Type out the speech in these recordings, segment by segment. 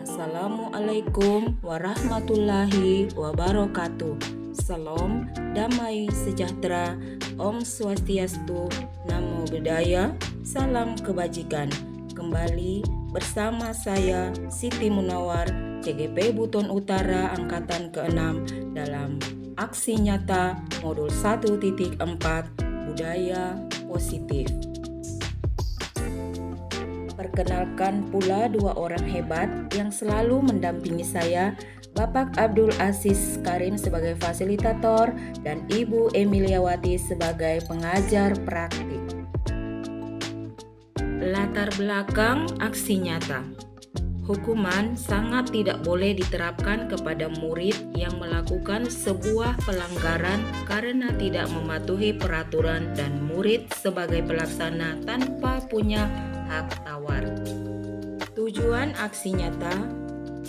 Assalamualaikum warahmatullahi wabarakatuh. Salam damai sejahtera, Om Swastiastu, Namo Buddhaya, salam kebajikan. Kembali bersama saya Siti Munawar, CGP Buton Utara Angkatan ke-6 dalam aksi nyata modul 1.4 Budaya Positif. Perkenalkan pula dua orang hebat yang selalu mendampingi saya, Bapak Abdul Aziz Karim sebagai fasilitator dan Ibu Emiliawati sebagai pengajar praktik. Latar belakang aksi nyata. Hukuman sangat tidak boleh diterapkan kepada murid yang melakukan sebuah pelanggaran karena tidak mematuhi peraturan dan murid sebagai pelaksana tanpa punya hak tawar. Tujuan aksi nyata: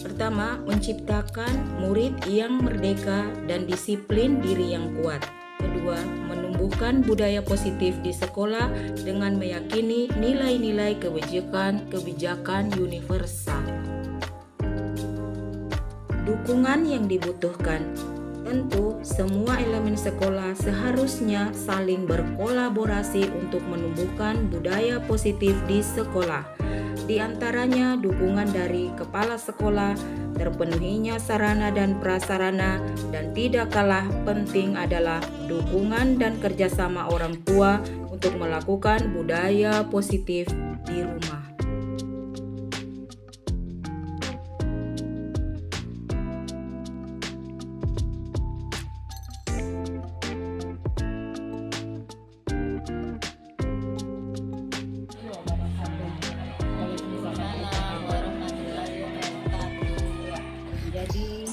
pertama, menciptakan murid yang merdeka dan disiplin diri yang kuat. Kedua, menumbuhkan budaya positif di sekolah dengan meyakini nilai-nilai kebijakan universal. Dukungan yang dibutuhkan. Tentu, semua elemen sekolah seharusnya saling berkolaborasi untuk menumbuhkan budaya positif di sekolah. Di antaranya dukungan dari kepala sekolah, terpenuhinya sarana dan prasarana, dan tidak kalah penting adalah dukungan dan kerjasama orang tua untuk melakukan budaya positif di rumah. Jadi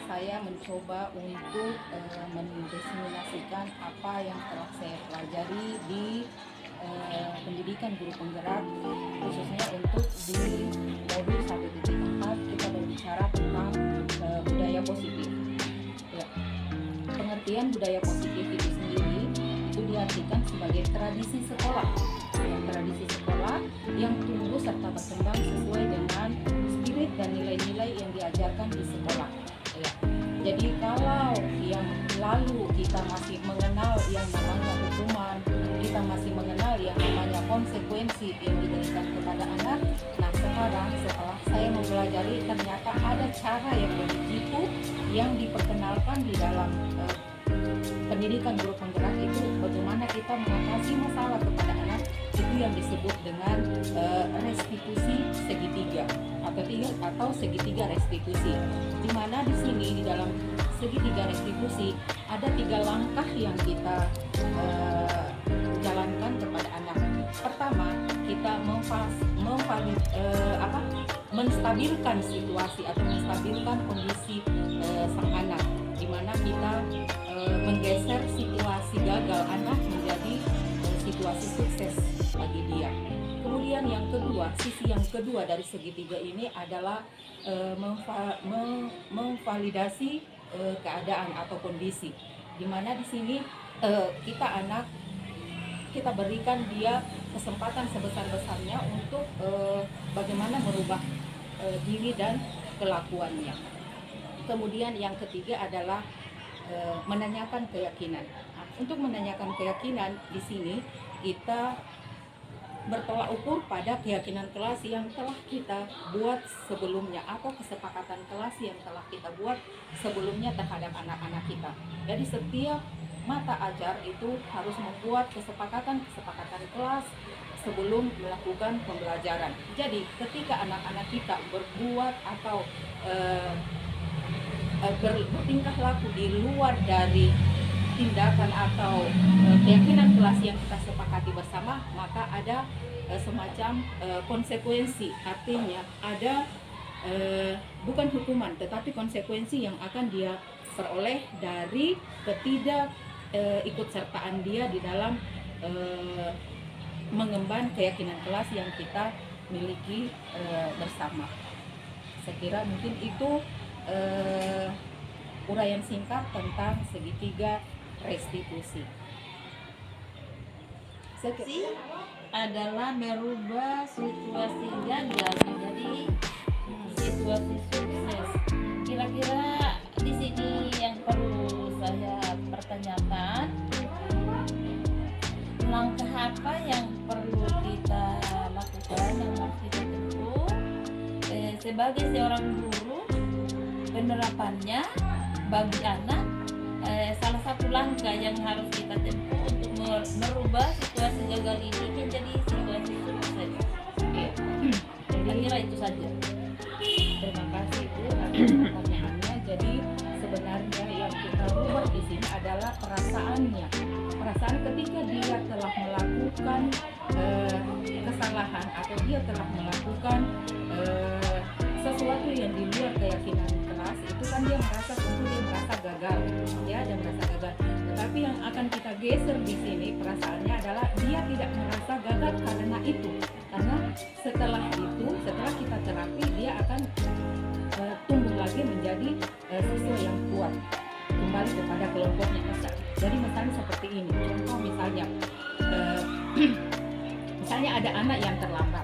saya mencoba untuk mendiseminasikan apa yang telah saya pelajari di pendidikan guru penggerak, khususnya untuk di modul 1.4 kita berbicara tentang budaya positif. Ya. Pengertian budaya positif itu sendiri itu diartikan sebagai tradisi sekolah. Tradisi sekolah yang tumbuh serta berkembang sesuai dengan spirit dan nilai-nilai yang diajarkan di sekolah. Ya. Jadi kalau yang lalu kita masih mengenal yang namanya hukuman, kita masih mengenal yang namanya konsekuensi yang diberikan kepada anak, nah sekarang setelah saya mempelajari ternyata ada cara yang lebih jitu yang diperkenalkan di dalam pendidikan guru penggerak itu bagaimana kita mengatasi masalah kepada anak, itu yang disebut dengan restitusi segitiga atau segitiga restitusi. Di mana di sini di dalam segitiga restitusi ada 3 langkah yang kita jalankan kepada anak. Pertama, kita menstabilkan situasi atau menstabilkan kondisi sang anak, di mana kita menggeser situasi gagal anak menjadi situasi sukses bagi dia. Kemudian yang kedua, sisi yang kedua dari segitiga ini adalah memvalidasi keadaan atau kondisi, di mana di sini kita berikan dia kesempatan sebesar-besarnya untuk bagaimana merubah diri dan kelakuannya. Kemudian yang ketiga adalah menanyakan keyakinan. Untuk menanyakan keyakinan di sini kita bertolak ukur pada keyakinan kelas yang telah kita buat sebelumnya atau kesepakatan kelas yang telah kita buat sebelumnya terhadap anak-anak kita. Jadi setiap mata ajar itu harus membuat kesepakatan kelas sebelum melakukan pembelajaran. Jadi ketika anak-anak kita berbuat atau bertingkah laku di luar dari tindakan atau keyakinan kelas yang kita sepakati bersama, maka ada semacam konsekuensi. Artinya ada bukan hukuman tetapi konsekuensi yang akan dia peroleh dari ikutsertaan dia di dalam mengemban keyakinan kelas yang kita miliki bersama. Saya kira mungkin itu uraian singkat tentang segitiga restitusi. Adalah merubah situasi gagal menjadi sebagai seorang guru, penerapannya bagi anak salah satu langkah yang harus kita tempuh untuk merubah situasi gagal ini menjadi situasi sukses. Saya kira itu saja. Terima kasih Bu atas pertanyaannya. Jadi sebenarnya yang kita rubah di sini adalah perasaannya. Perasaan ketika dia telah melakukan kesalahan atau dia telah melakukan sesuatu yang di luar keyakinan kelas, itu kan dia merasa gagal, ya, dia merasa gagal. Tetapi yang akan kita geser di sini perasaannya adalah dia tidak merasa gagal karena itu. Karena setelah kita terapi, dia akan tumbuh lagi menjadi siswa yang kuat, kembali kepada kelompoknya. Jadi misalnya seperti ini, contoh misalnya ada anak yang terlambat,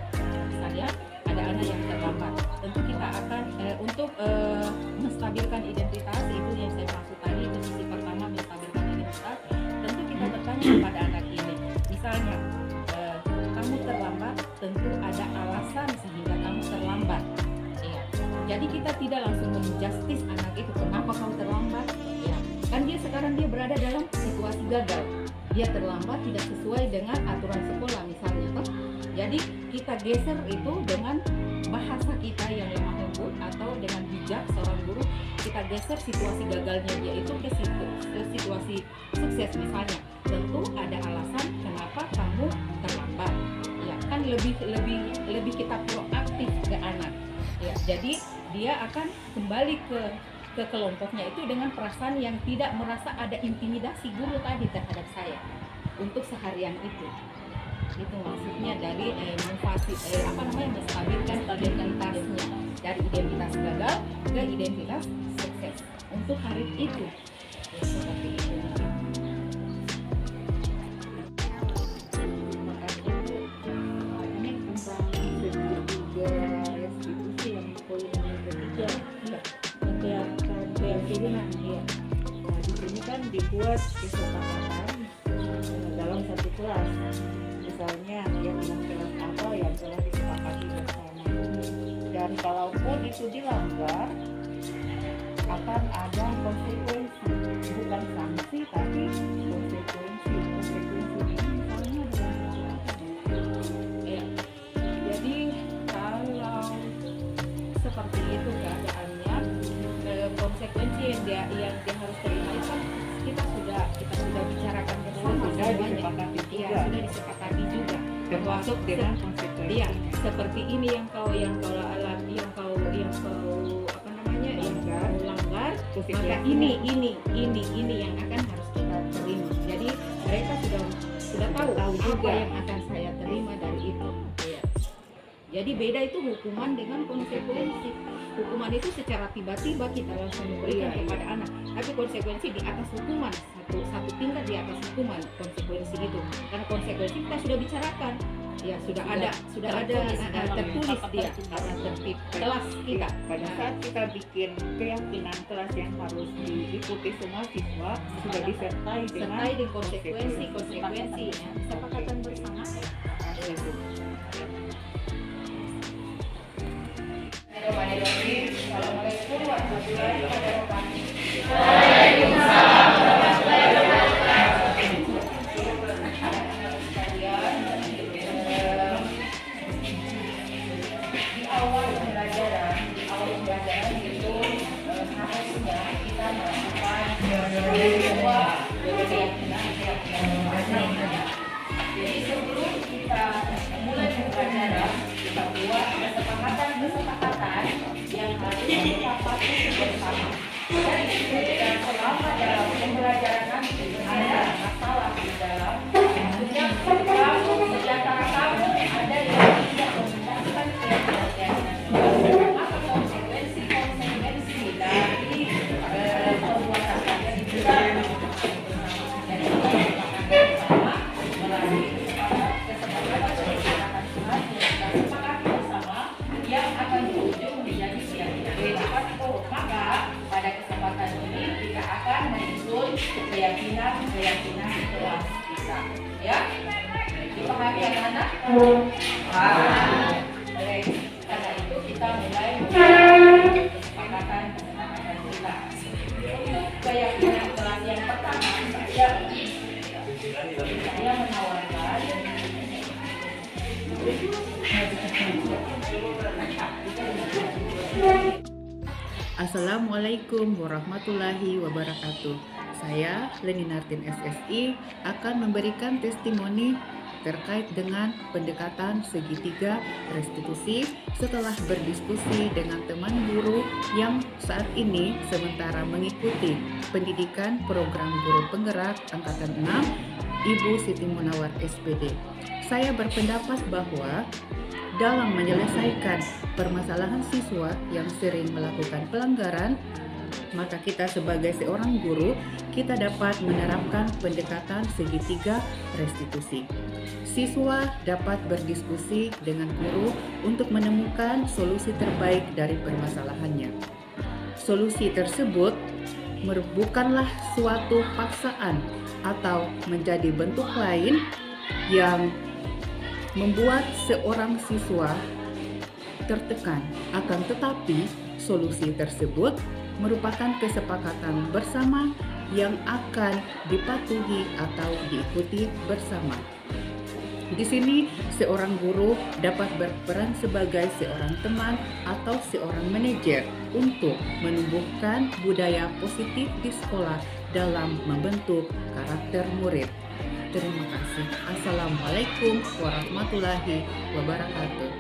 tentu kita akan untuk menstabilkan identitas, itu yang saya maksud tadi, itu sisi pertama, menstabilkan identitas. Tentu kita bertanya kepada anak ini, misalnya kamu terlambat, tentu ada alasan sehingga kamu terlambat, ya. Jadi kita tidak langsung menjustis anak itu, kenapa kamu terlambat, ya. Kan sekarang dia berada dalam situasi gagal, dia terlambat tidak sesuai dengan aturan sekolah misalnya, toh. Jadi kita geser itu dengan bahasa kita yang lemah lembut atau dengan bijak seorang guru, kita geser situasi gagalnya dia itu ke situasi sukses misalnya. Tentu ada alasan kenapa kamu terlambat, ya kan, lebih kita proaktif ke anak, ya. Jadi dia akan kembali ke kelompoknya itu dengan perasaan yang tidak merasa ada intimidasi guru tadi terhadap saya untuk seharian itu. Itu maksudnya dari menstabilkan tasnya dari identitas gagal ke identitas sukses untuk hari itu, ya, seperti itu. Terima kasih Bu. Ini tentang segitiga restitusi yang poin yang ketiga, ya, keyakinan, ya. Nah, di sini kan dibuat kesepakatan dalam satu kelas. Misalnya keyakinan kelas apa yang telah disepakati bersama, dan kalaupun itu dilanggar akan ada konsekuensi, bukan sanksi tapi konsekuensi ini misalnya adalah, ya. Jadi kalau seperti itu keadaannya, konsekuensi yang dia harus terima itu kan kita sudah bicarakan bersama, sudah disepakati juga, termasuk dengan konsekuensi. Iya, seperti ini yang kau langgar, maka ini yang akan harus kita terima. Jadi mereka sudah tahu juga yang akan saya terima dari itu. Ya. Jadi beda itu hukuman dengan konsekuensi. Hukuman itu secara tiba-tiba kita langsung memberikan kepada anak, tapi konsekuensi di atas hukuman, satu tingkat di atas hukuman konsekuensi itu. Karena konsekuensi kita sudah bicarakan, ya, sudah ada tertulis dia karena tertib kelas kita. Pada saat kita bikin keyakinan kelas yang harus diikuti semua siswa, sudah disertai dengan konsekuensi, kesepakatan bersama. Assalamualaikum warahmatullahi wabarakatuh. Waalaikumsalam warahmatullahi wabarakatuh. Di awal pembelajaran itu harusnya kita melakukan sebuah keyakinan. Jadi sebelum kita mulai pembelajaran, kita buat kesepakatan yang harus kita patuhi bersama. Dan selama dalam pembelajaran nanti ada masalah di dalam, di antara kamu ada yang tidak menggunakan keyakinan, maka konsekuensi dari perbuatan kalian itu jadi bersama melalui kesepakatan bersama yang akan berujung menjadi keyakinan. Maka pada kesempatan ini kita akan menyusun keyakinan kelas kita, ya. Dipahami anak-anak? Karena itu kita mulai Assalamualaikum warahmatullahi wabarakatuh. Saya Leni Nartin SSI akan memberikan testimoni terkait dengan pendekatan segitiga restitusi setelah berdiskusi dengan teman guru yang saat ini sementara mengikuti pendidikan program guru penggerak angkatan 6, Ibu Siti Munawar SPD. Saya berpendapat bahwa dalam menyelesaikan permasalahan siswa yang sering melakukan pelanggaran, maka kita sebagai seorang guru, kita dapat menerapkan pendekatan segitiga restitusi. Siswa dapat berdiskusi dengan guru untuk menemukan solusi terbaik dari permasalahannya. Solusi tersebut bukanlah suatu paksaan atau menjadi bentuk lain yang membuat seorang siswa tertekan, akan tetapi solusi tersebut merupakan kesepakatan bersama yang akan dipatuhi atau diikuti bersama. Di sini seorang guru dapat berperan sebagai seorang teman atau seorang manajer untuk menumbuhkan budaya positif di sekolah dalam membentuk karakter murid. Terima kasih. Assalamualaikum warahmatullahi wabarakatuh.